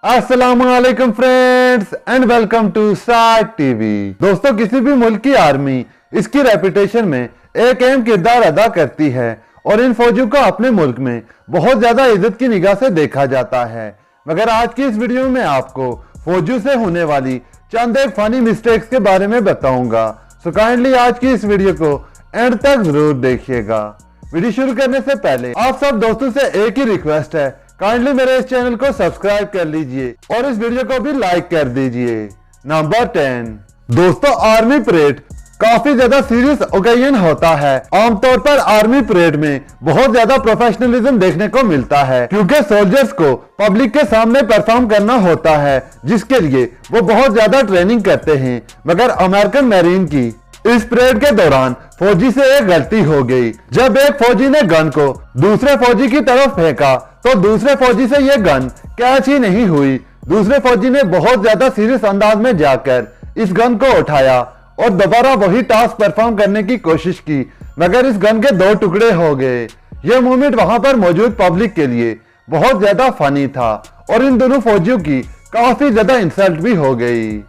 अस्सलामुअलैकुम friends and welcome to side TV. दोस्तों, किसी भी मुल्क की आर्मी इसकी रेपुटेशन में एक अहम किरदार अदा करती है और इन फौजियों को अपने मुल्क में बहुत ज्यादा इज्जत की निगाह से देखा जाता है। मगर आज की इस वीडियो में आपको फौजियों से होने वाली चंद एक फनी मिस्टेक्स के बारे में बताऊंगा। सो काइंडली आज की इस वीडियो को एंड तक जरूर देखिएगा। वीडियो शुरू करने से पहले आप सब दोस्तों से एक ही रिक्वेस्ट है, काइंडली मेरे इस चैनल को सब्सक्राइब कर लीजिए और इस वीडियो को भी लाइक कर दीजिए। नंबर 10, दोस्तों आर्मी परेड काफी ज्यादा सीरियस ओकेजन होता है। आमतौर पर आर्मी परेड में बहुत ज्यादा प्रोफेशनलिज्म देखने को मिलता है क्योंकि सोल्जर्स को पब्लिक के सामने परफॉर्म करना होता है, जिसके लिए वो बहुत ज्यादा ट्रेनिंग करते हैं। मगर अमेरिकन मैरीन की इस परेड के दौरान फौजी से एक गलती हो गई। जब एक फौजी ने गन को दूसरे फौजी की तरफ फेंका तो दूसरे फौजी से यह गन कैच ही नहीं हुई। दूसरे फौजी ने बहुत ज्यादा सीरियस अंदाज में जाकर इस गन को उठाया और दोबारा वही टास्क परफॉर्म करने की कोशिश की, मगर इस गन के दो टुकड़े हो गए। यह मोमेंट वहां पर मौजूद पब्लिक के लिए बहुत ज्यादा फनी था और इन दोनों फौजियों की काफी ज्यादा इंसल्ट भी हो गई।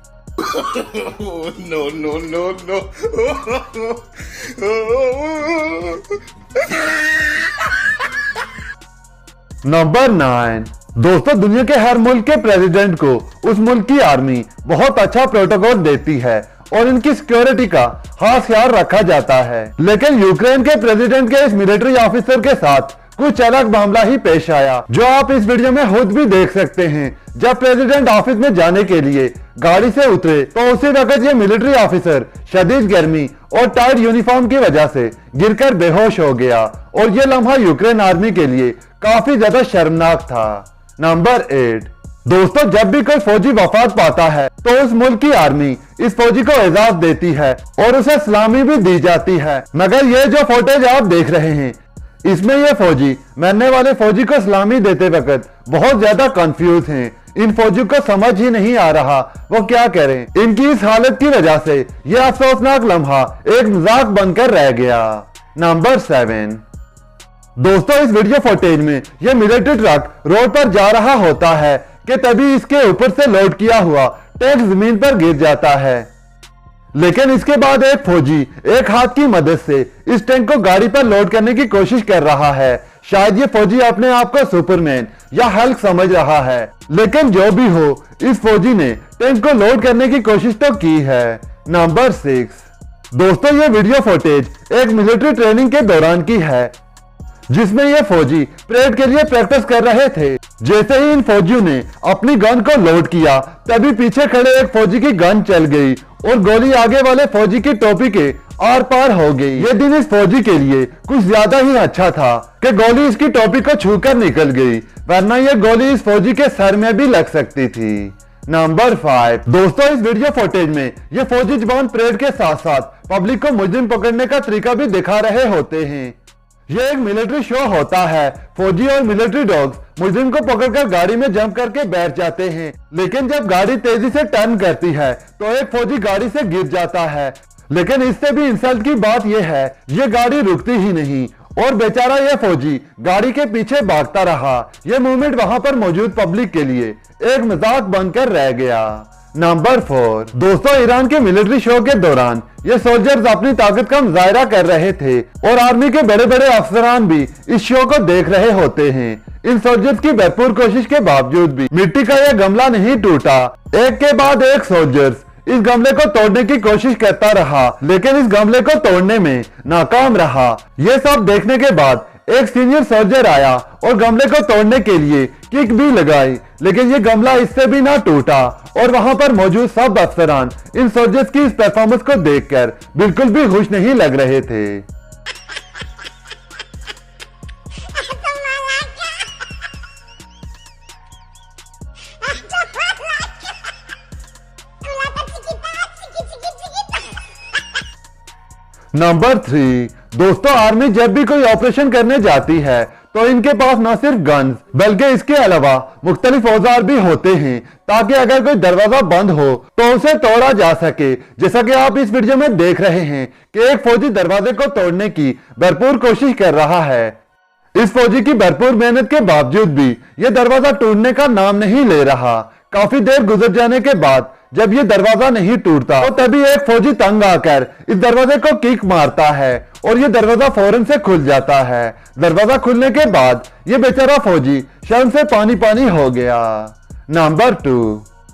No, no, no, no. Number 9, दोस्तों दुनिया के हर मुल्क के प्रेसिडेंट को उस मुल्क की आर्मी बहुत अच्छा प्रोटोकॉल देती है और इनकी सिक्योरिटी का खास ख्याल रखा जाता है। लेकिन यूक्रेन के प्रेसिडेंट के इस मिलिट्री ऑफिसर के साथ कुछ अलग मामला ही पेश आया, जो आप इस वीडियो में खुद भी देख सकते हैं। जब प्रेसिडेंट ऑफिस में जाने के लिए गाड़ी से उतरे तो उसी वक्त ये मिलिट्री ऑफिसर शदीद गर्मी और टाइट यूनिफॉर्म की वजह से गिरकर बेहोश हो गया और ये लम्हा यूक्रेन आर्मी के लिए काफी ज्यादा शर्मनाक था। नंबर 8, दोस्तों जब भी कोई फौजी वफात पाता है तो उस मुल्क की आर्मी इस फौजी को एजाज देती है और उसे सलामी भी दी जाती है। मगर ये जो फुटेज आप देख रहे हैं, इसमें ये फौजी मरने वाले फौजी को सलामी देते वक्त बहुत ज्यादा कंफ्यूज हैं। इन फौजियों को समझ ही नहीं आ रहा वो क्या करें। इनकी इस हालत की वजह से यह अफसोसनाक लम्हा एक मजाक बनकर रह गया। नंबर 7, दोस्तों इस वीडियो फुटेज में यह मिलिट्री ट्रक रोड पर जा रहा होता है कि तभी इसके ऊपर से लोड किया हुआ टैंक जमीन पर गिर जाता है। लेकिन इसके बाद एक फौजी एक हाथ की मदद से इस टैंक को गाड़ी पर लोड करने की कोशिश कर रहा है। शायद ये फौजी अपने आप को सुपरमैन या हल्क समझ रहा है, लेकिन जो भी हो इस फौजी ने टैंक को लोड करने की कोशिश तो की है। नंबर 6, दोस्तों ये वीडियो फुटेज एक मिलिट्री ट्रेनिंग के दौरान की है, जिसमें ये फौजी परेड के लिए प्रैक्टिस कर रहे थे। जैसे ही इन फौजियों ने अपनी गन को लोड किया तभी पीछे खड़े एक फौजी की गन चल गई और गोली आगे वाले फौजी की टोपी के आर पार हो गई। ये दिन इस फौजी के लिए कुछ ज्यादा ही अच्छा था कि गोली इसकी टोपी को छूकर निकल गई, वरना ये गोली इस फौजी के सर में भी लग सकती थी। नंबर 5, दोस्तों इस वीडियो फुटेज में ये फौजी जवान परेड के साथ साथ पब्लिक को मुजरिम पकड़ने का तरीका भी दिखा रहे होते हैं। ये एक मिलिट्री शो होता है। फौजी और मिलिट्री डॉग्स मुजरिम को पकड़कर गाड़ी में जंप करके बैठ जाते हैं, लेकिन जब गाड़ी तेजी से टर्न करती है तो एक फौजी गाड़ी से गिर जाता है। लेकिन इससे भी इंसल्ट की बात यह है, ये गाड़ी रुकती ही नहीं और बेचारा ये फौजी गाड़ी के पीछे भागता रहा। ये मूवमेंट वहां पर मौजूद पब्लिक के लिए एक मजाक बनकर रह गया। नंबर 4, दोस्तों ईरान के मिलिट्री शो के दौरान ये सोल्जर्स अपनी ताकत का मुजाहिरा कर रहे थे और आर्मी के बड़े बड़े अफसरान भी इस शो को देख रहे होते हैं। इन सोल्जर्स की भरपूर कोशिश के बावजूद भी मिट्टी का यह गमला नहीं टूटा। एक के बाद एक सोल्जर्स इस गमले को तोड़ने की कोशिश करता रहा, लेकिन इस गमले को तोड़ने में नाकाम रहा। ये सब देखने के बाद एक सीनियर सोल्जर आया और गमले को तोड़ने के लिए किक भी लगाई, लेकिन ये गमला इससे भी ना टूटा और वहां पर मौजूद सब अफसरान इन सोल्जर्स की इस परफॉर्मेंस को देखकर बिल्कुल भी खुश नहीं लग रहे थे। नंबर 3, दोस्तों आर्मी जब भी कोई ऑपरेशन करने जाती है तो इनके पास न सिर्फ गन्स बल्कि इसके अलावा मुख्तलिफ औजार भी होते हैं, ताकि अगर कोई दरवाजा बंद हो तो उसे तोड़ा जा सके। जैसा कि आप इस वीडियो में देख रहे हैं कि एक फौजी दरवाजे को तोड़ने की भरपूर कोशिश कर रहा है। इस फौजी की भरपूर मेहनत के बावजूद भी ये दरवाजा टूटने का नाम नहीं ले रहा। काफी देर गुजर जाने के बाद जब ये दरवाजा नहीं टूटता तो तभी एक फौजी तंग आकर इस दरवाजे को किक मारता है और ये दरवाजा फौरन से खुल जाता है। दरवाजा खुलने के बाद ये बेचारा फौजी शर्म से पानी पानी हो गया। नंबर 2।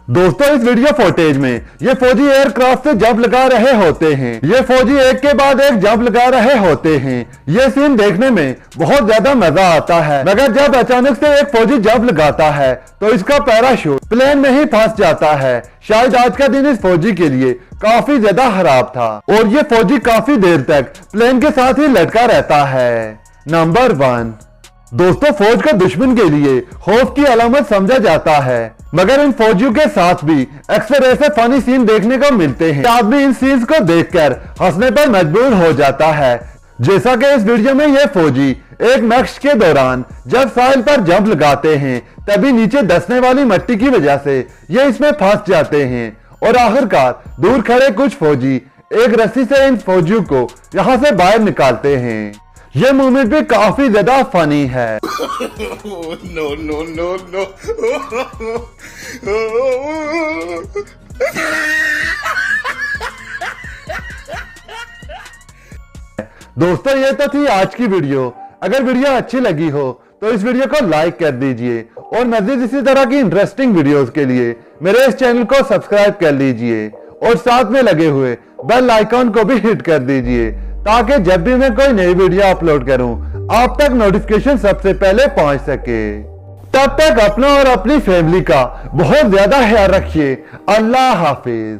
दोस्तों, इस वीडियो फुटेज में ये फौजी एयरक्राफ्ट से जंप लगा रहे होते हैं। ये फौजी एक के बाद एक जंप लगा रहे होते हैं। ये सीन देखने में बहुत ज्यादा मजा आता है, मगर जब अचानक से एक फौजी जंप लगाता है तो इसका पैराशूट प्लेन में ही फंस जाता है। शायद आज का दिन इस फौजी के लिए काफी ज्यादा खराब था और ये फौजी काफी देर तक प्लेन के साथ ही लटका रहता है। नंबर 1। दोस्तों, फौज को दुश्मन के लिए खौफ की अलामत समझा जाता है, मगर इन फौजियों के साथ भी अक्सर ऐसे फनी सीन देखने को मिलते हैं। आदमी इन सीन्स को देखकर हंसने पर मजबूर हो जाता है। जैसा कि इस वीडियो में ये फौजी एक मैच के दौरान जब साहिल पर जंप लगाते हैं तभी नीचे धंसने वाली मिट्टी की वजह से ये इसमें फंस जाते हैं और आखिरकार दूर खड़े कुछ फौजी एक रस्सी से इन फौजियों को यहाँ से बाहर निकालते हैं। ये मूवमेंट भी काफी ज्यादा फनी है। no, no, no, no. दोस्तों, ये तो थी आज की वीडियो। अगर वीडियो अच्छी लगी हो तो इस वीडियो को लाइक कर दीजिए और मजीद इसी तरह की इंटरेस्टिंग वीडियोस के लिए मेरे इस चैनल को सब्सक्राइब कर लीजिए और साथ में लगे हुए बेल आइकॉन को भी हिट कर दीजिए ताकि जब भी मैं कोई नई वीडियो अपलोड करूं आप तक नोटिफिकेशन सबसे पहले पहुंच सके। तब तक अपना और अपनी फैमिली का बहुत ज्यादा ख्याल रखिए। अल्लाह हाफिज।